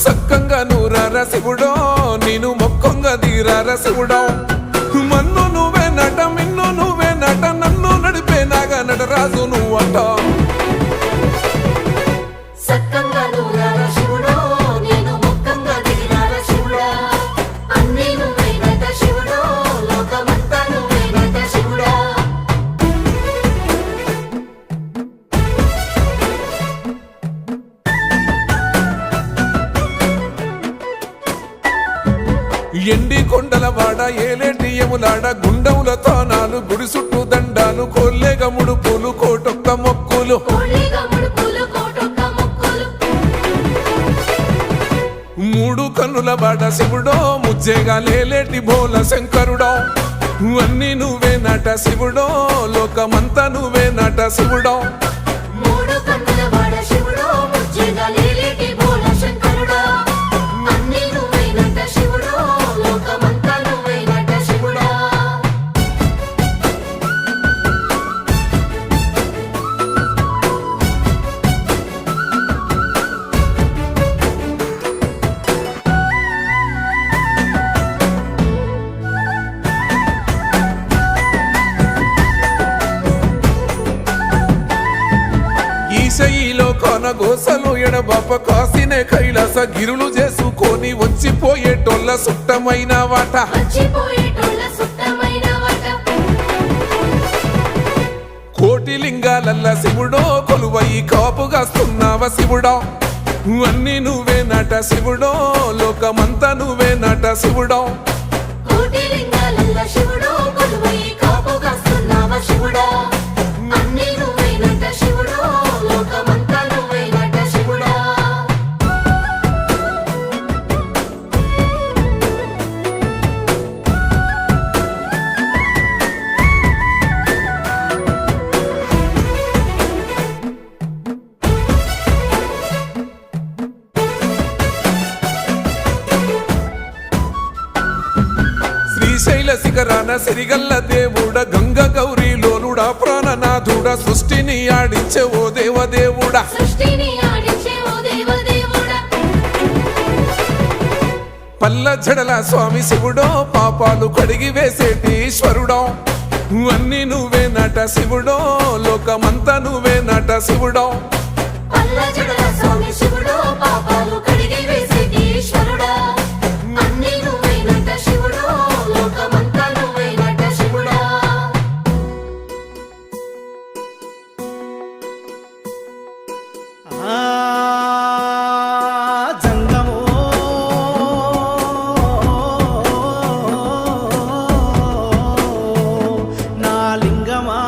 సక్కంగా నూరార శివుడో నేను మొక్కంగా దీరార శివుడో మన్ను నువ్వే నట మిన్ను నువ్వే నట నన్ను నడిపే నాగా నటరాజు నువ్వంట సక్కంగా నూరార శివుడో నేను మొక్కంగా దీరార శివుడా అన్నీ నువ్వే నట శివుడో లోకమంతా నువ్వే నట శివుడా ఎండి కొండల వాడ ఏలేటి యములాడ గుండముల తానాలు గుడి చుట్టూ దండాలు కొల్లేగ ముడుపులు కోటొక్క మొక్కులు మూడు కన్నుల బాడ శివుడో ముజ్జేగా లేలేటి బోల శంకరుడో అన్నీ నువ్వే నట శివుడో లోకమంతా నువ్వే నట శివుడో మూడు కన్నుల వాడ శివుడో ముజ్జేగా లేలేటి బోల శంకరుడా అన్నీ నువ్వే నట శివుడో లోకమంతా నువ్వే నట శివుడా ఈశయిలో కొనగోసలు ఎడబాప కాసినే కైలాస గిరులు చేసుకొని వచ్చిపోయేటోళ్ళ సుట్టమైన వాట వచ్చిపోయేటోళ్ళ సుత్తమైన వాట కోటి లింగాలల్ల శివుడో కొలువయి కాపుగాస్తున్నావ శివుడో అన్నీ నువ్వే నట శివుడో లోకమంతా నువ్వే నట శివుడో కోటి లింగాలల్ల శివుడో కొలువై కాపుగాస్తున్నావ శివుడా అన్నీ నువ్వే నట శివుడో లోకమంతా నువ్వే నట శివుడా శ్రీశైల శిఖరాన సిరిగల్ల దేవుడ గంగ గౌరీ లోలుడా ప్రాణనాథుడ సృష్టిని ఆడించే ఓ దేవదేవుడా సృష్టిని ఆడించే ఓ దేవదేవుడా పల్ల జడల స్వామి శివుడో పాపాలు కడిగి వేసేటి ఈశ్వరుడో అన్నీ నువ్వే నట శివుడో లోకమంతా నువ్వే నట శివుడో పల్ల జడల స్వామి శివుడో పాపాలు కడిగి వేసేటి ఈశ్వరుడా అన్నీ నువ్వే నట శివుడో లోకమంతా నువ్వే నట శివుడా జంగమో నా లింగమా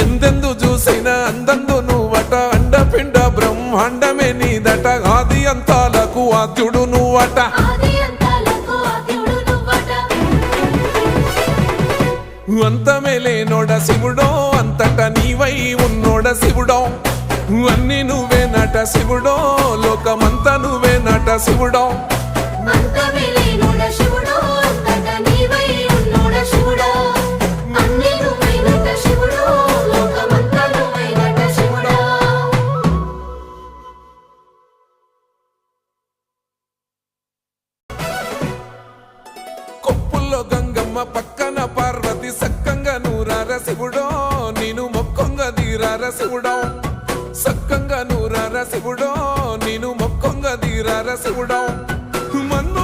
ఎందెందు చూసైనా అందందు నువ్వట అండపిండ బ్రహ్మాండమే నీదట ఆది అంతాలకు ఆద్యుడు నువ్వట ఆది అంతాలకు ఆద్యుడు నువ్వట అంతమే లేనోడ శివుడో అంతట నీవై ఉన్నోడ శివుడో అన్నీ నువ్వే నట శివుడో లోకమంతా నువ్వే నట శివుడో అంతమే లేనోడ శివుడో అంతట నీవై ఉన్నోడ శివుడా అన్నీ నువ్వే నట శివుడో లోకమంతా నువ్వే నట శివుడా కొప్పుల్లో గంగమ్మ పక్కన పార్వతి సక్కంగా నూరార శివుడో నేను మొక్కంగా దీరార శివుడో సక్కంగా నూరార శివుడో నేను మొక్కంగా దీరార శివుడో మన్ను